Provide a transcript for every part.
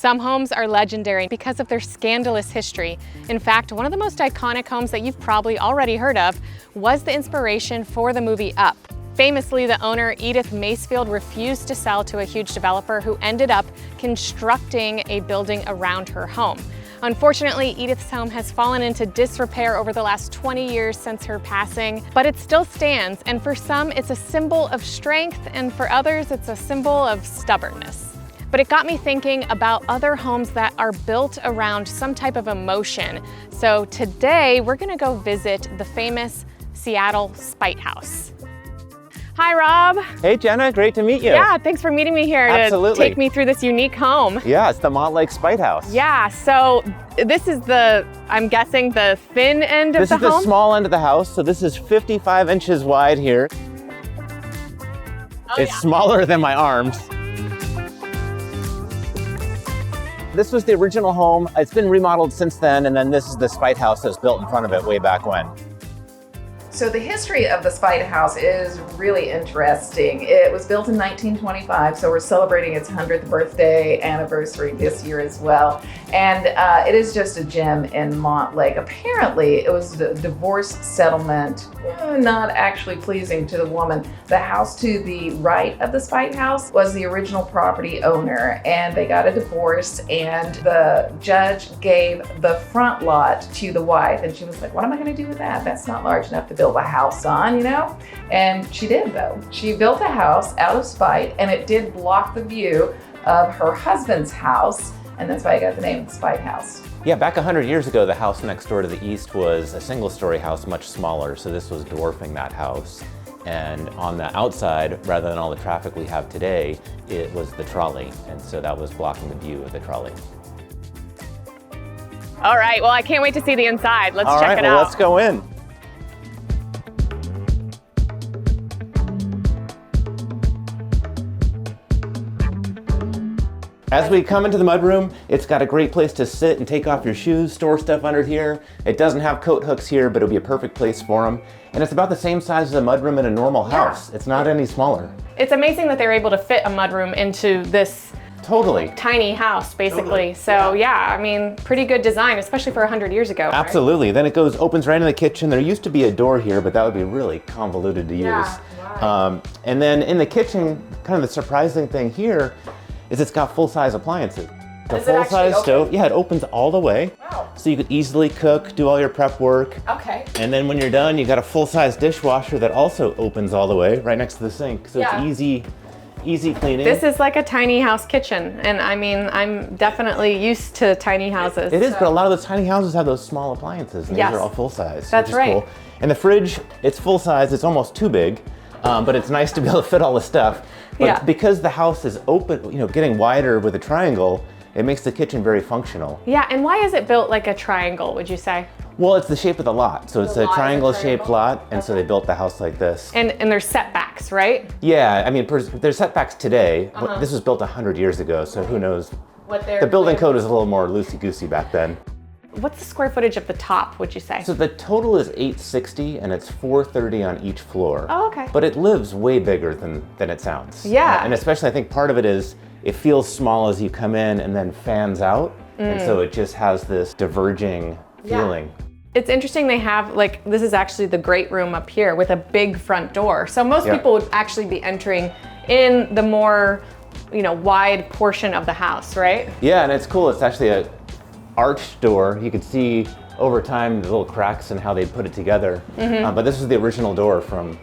Some homes are legendary because of their scandalous history. In fact, one of the most iconic homes that you've probably already heard of was the inspiration for the movie Up. Famously, the owner, Edith Macefield, refused to sell to a huge developer who ended up constructing a building around her home. Unfortunately, Edith's home has fallen into disrepair over the last 20 years since her passing, but it still stands, and for some, it's a symbol of strength, and for others, it's a symbol of stubbornness. But it got me thinking about other homes that are built around some type of emotion. So today, we're gonna go visit the famous Seattle Spite House. Hi, Rob. Hey, Jenna, great to meet you. Yeah, thanks for meeting me here to take me through this unique home. Yeah, it's the Montlake Spite House. Yeah, so this is the, I'm guessing, the thin end of the home? This is the small end of the house, so this is 55 inches wide here. It's smaller than my arms. This was the original home. It's been remodeled since then, and then this is the Spite House that was built in front of it way back when. So the history of the Spite House is really interesting. It was built in 1925, so we're celebrating its 100th birthday anniversary this year as well. And it is just a gem in Montlake. Apparently, it was a divorce settlement, not actually pleasing to the woman. The house to the right of the Spite House was the original property owner, and they got a divorce, and the judge gave the front lot to the wife, and she was like, what am I gonna do with that? That's not large enough to build a house on, you know? And she did, though. She built a house out of spite, and it did block the view of her husband's house, and that's why I got the name of the Spite House. Yeah, back 100 years ago, the house next door to the east was a single-story house, much smaller, so this was dwarfing that house. And on the outside, rather than all the traffic we have today, it was the trolley, and so that was blocking the view of the trolley. All right, well, I can't wait to see the inside. Let's check it out. All right, let's go in. As we come into the mudroom, it's got a great place to sit and take off your shoes, store stuff under here. It doesn't have coat hooks here, but it'll be a perfect place for them. And it's about the same size as a mudroom in a normal house. It's not any smaller. It's amazing that they're able to fit a mudroom into this tiny house, basically. So yeah, I mean, pretty good design, especially for 100 years ago. Absolutely. Right? Then it opens right in the kitchen. There used to be a door here, but that would be really convoluted to use. Right. And then in the kitchen, kind of the surprising thing here is it's got full-size appliances. The full-size stove, yeah, it opens all the way. Wow. So you could easily cook, do all your prep work. Okay. And then when you're done, you got a full-size dishwasher that also opens all the way right next to the sink. So it's easy cleaning. This is like a tiny house kitchen. And I mean, I'm definitely used to tiny houses. It is, but a lot of those tiny houses have those small appliances, and these are all full-size. That's right. Cool. And the fridge, it's full-size, it's almost too big, but it's nice to be able to fit all the stuff. But because the house is open, you know, getting wider with a triangle, it makes the kitchen very functional. Yeah, and why is it built like a triangle, would you say? Well, it's the shape of the lot. So it's a triangle-shaped lot, and so they built the house like this. And there's setbacks, right? Yeah, I mean, there's setbacks today. This was built 100 years ago, so who knows? The building code was a little more loosey-goosey back then. What's the square footage of the top, would you say? So the total is 860, and it's 430 on each floor. Oh, okay. But it lives way bigger than it sounds. Yeah. And especially, I think part of it is it feels small as you come in and then fans out. And so it just has this diverging feeling. It's interesting they have, like, this is actually the great room up here with a big front door. So most people would actually be entering in the more, you know, wide portion of the house, right? Yeah, and it's cool. It's actually a arched door. You could see over time the little cracks and how they put it together. But this is the original door from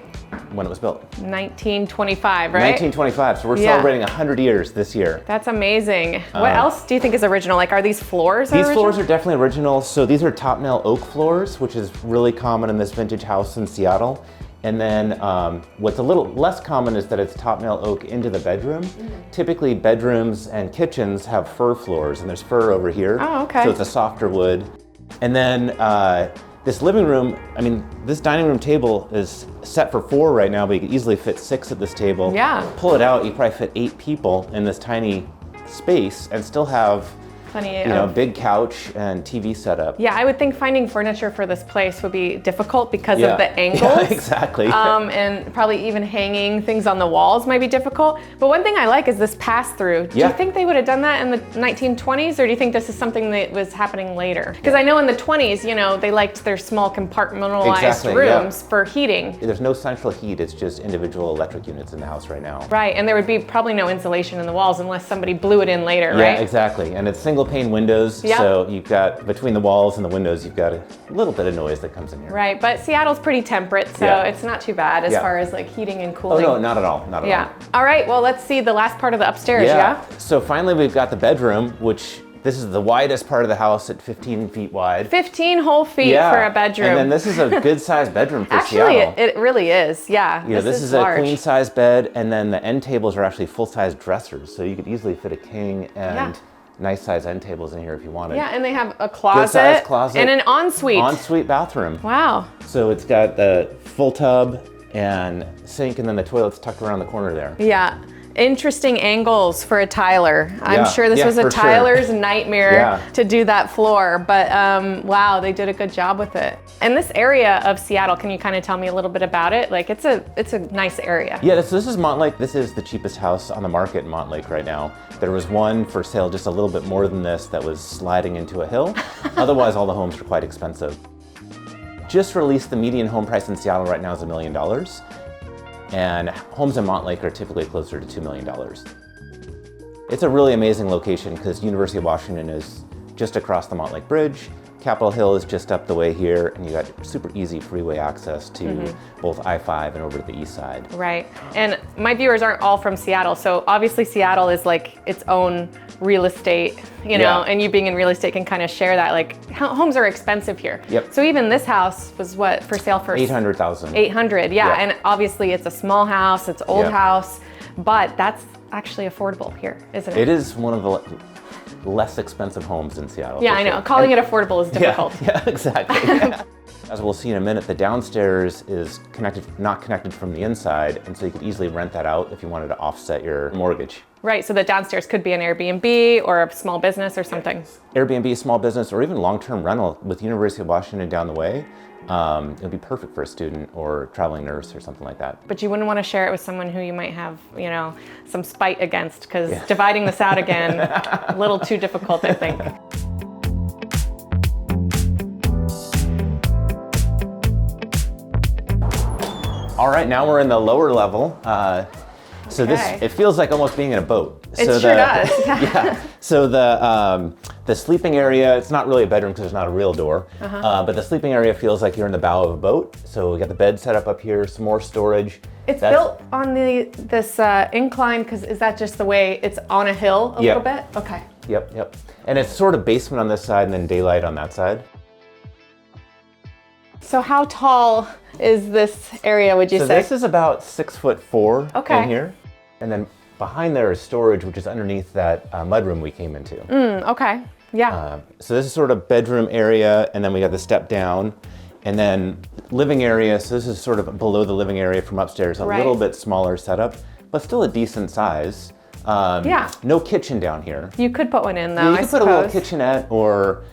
when it was built. 1925, right? 1925, so we're celebrating 100 years this year. That's amazing. What else do you think is original? Like, are these floors original? These floors are definitely original. So these are top nail oak floors, which is really common in this vintage house in Seattle. And then what's a little less common is that it's top nail oak into the bedroom. Typically bedrooms and kitchens have fir floors, and there's fir over here. Oh, okay. So it's a softer wood. And then this living room, I mean, this dining room table is set for 4 right now, but you could easily fit 6 at this table. Yeah. Pull it out, you probably fit 8 people in this tiny space and still have Plenty you know, big couch and TV setup. Yeah, I would think finding furniture for this place would be difficult because of the angles. Yeah, exactly. And probably even hanging things on the walls might be difficult. But one thing I like is this pass-through. Do you think they would have done that in the 1920s, or do you think this is something that was happening later? Because I know in the 20s, you know, they liked their small compartmentalized rooms for heating. There's no central heat, it's just individual electric units in the house right now. Right, and there would be probably no insulation in the walls unless somebody blew it in later, right? Yeah, exactly. And it's single pane windows, so you've got, between the walls and the windows, you've got a little bit of noise that comes in here. Right, but Seattle's pretty temperate, so it's not too bad as far as like heating and cooling. Oh no, not at all, not at all. All right, well, let's see the last part of the upstairs, So finally we've got the bedroom, which this is the widest part of the house at 15 feet wide. 15 whole feet for a bedroom. And then this is a good sized bedroom for Actually, Seattle. it really is, This is a queen size bed, and then the end tables are actually full size dressers, so you could easily fit a king and nice size end tables in here if you wanted. Yeah, and they have a closet, good-sized closet and an ensuite. Ensuite bathroom. Wow. So it's got the full tub and sink, and then the toilet's tucked around the corner there. Yeah. Interesting angles for a tiler. I'm sure this was a tiler's nightmare to do that floor, but wow, they did a good job with it. And this area of Seattle, can you kind of tell me a little bit about it? Like it's a nice area. Yeah, this is Montlake. This is the cheapest house on the market in Montlake right now. There was one for sale just a little bit more than this that was sliding into a hill. Otherwise, all the homes are quite expensive. Just released, the median home price in Seattle right now is $1 million. And homes in Montlake are typically closer to $2 million. It's a really amazing location because University of Washington is just across the Montlake Bridge. Capitol Hill is just up the way here, and you got super easy freeway access to both I-5 and over to the east side. Right, and my viewers aren't all from Seattle, so obviously Seattle is like its own real estate, you know, and you being in real estate can kind of share that. Like, homes are expensive here. Yep. So even this house was what, for sale for? $800,000. 800, and obviously it's a small house, it's old house, but that's actually affordable here, isn't it? It is one of the less expensive homes in Seattle. Yeah, I know. Calling it affordable is difficult. Yeah, exactly. As we'll see in a minute, the downstairs is not connected from the inside, and so you could easily rent that out if you wanted to offset your mortgage. Right, so the downstairs could be an Airbnb or a small business or something. Airbnb, small business, or even long-term rental with University of Washington down the way. It would be perfect for a student or traveling nurse or something like that. But you wouldn't want to share it with someone who you might have, you know, some spite against, because dividing this out again, a little too difficult, I think. All right, now we're in the lower level. So it feels like almost being in a boat. It sure does. Yeah. So the sleeping area, it's not really a bedroom because there's not a real door, but the sleeping area feels like you're in the bow of a boat. So we got the bed set up here, some more storage. It's built on this incline, because is that just the way it's on a hill a little bit? Okay. Yep. And it's sort of basement on this side and then daylight on that side. So how tall is this area, would you say? So this is about 6'4" in here. And then behind there is storage, which is underneath that mudroom we came into. Okay, yeah. So this is sort of bedroom area, and then we got the step down, and then living area. So this is sort of below the living area from upstairs, a little bit smaller setup, but still a decent size. No kitchen down here. You could put one in though, You could put a little kitchenette, or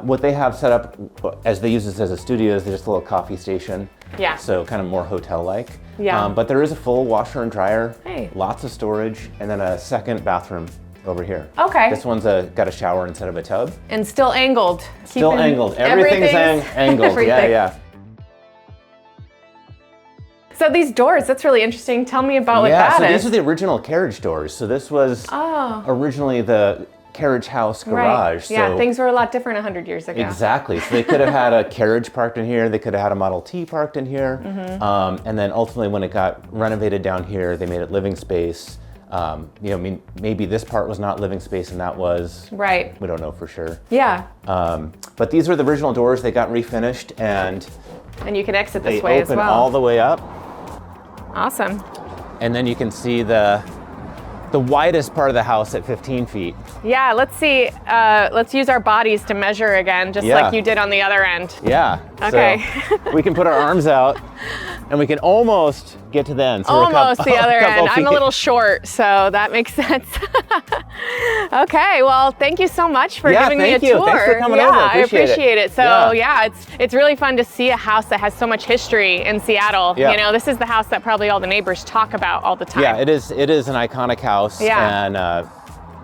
what they have set up as they use this as a studio is just a little coffee station. Yeah. So kind of more hotel-like. Yeah. But there is a full washer and dryer. Hey. Lots of storage, and then a second bathroom over here. Okay. This one's got a shower instead of a tub. And still angled. Still angled. Everything's angled. Everything. Yeah. So these doors, that's really interesting. Tell me about what that so is. these are the original carriage doors. So this was originally the carriage house garage. Right. So things were a lot different 100 years ago. Exactly. So they could have had a carriage parked in here. They could have had a Model T parked in here. And then ultimately, when it got renovated down here, they made it living space. Maybe this part was not living space and that was. Right. We don't know for sure. Yeah. But these are the original doors. They got refinished, and you can exit this way as well. They open all the way up. Awesome. And then you can see the widest part of the house at 15 feet. Yeah, let's see. Let's use our bodies to measure again, just like you did on the other end. Yeah. Okay. So we can put our arms out. and we can almost get to the end. So Almost the other end. I'm a feet. little short, so that makes sense. Okay, well, thank you so much for giving me a tour. Thanks for coming over. I appreciate it. So Yeah. it's really fun to see a house that has so much history in Seattle. Yeah. You know, this is the house that probably all the neighbors talk about all the time. Yeah, it is an iconic house. Yeah. And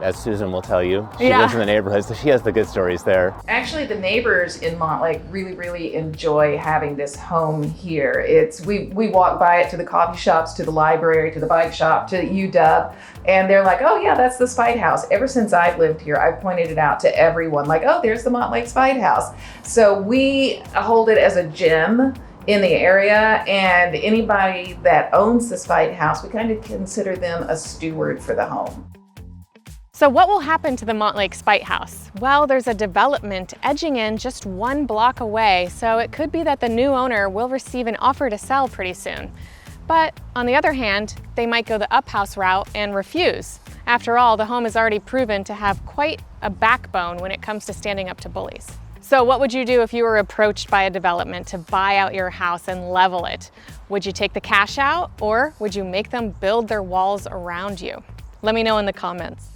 as Susan will tell you, she lives in the neighborhood, so she has the good stories there. Actually, the neighbors in Montlake really enjoy having this home here. We walk by it to the coffee shops, to the library, to the bike shop, to UW, and they're like, oh yeah, that's the Spite House. Ever since I've lived here, I've pointed it out to everyone, like, oh, there's the Montlake Spite House. So we hold it as a gem in the area, and anybody that owns the Spite House, we kind of consider them a steward for the home. So what will happen to the Montlake Spite House? Well, there's a development edging in just 1 block away, so it could be that the new owner will receive an offer to sell pretty soon. But on the other hand, they might go the up house route and refuse. After all, the home is already proven to have quite a backbone when it comes to standing up to bullies. So what would you do if you were approached by a development to buy out your house and level it? Would you take the cash out, or would you make them build their walls around you? Let me know in the comments.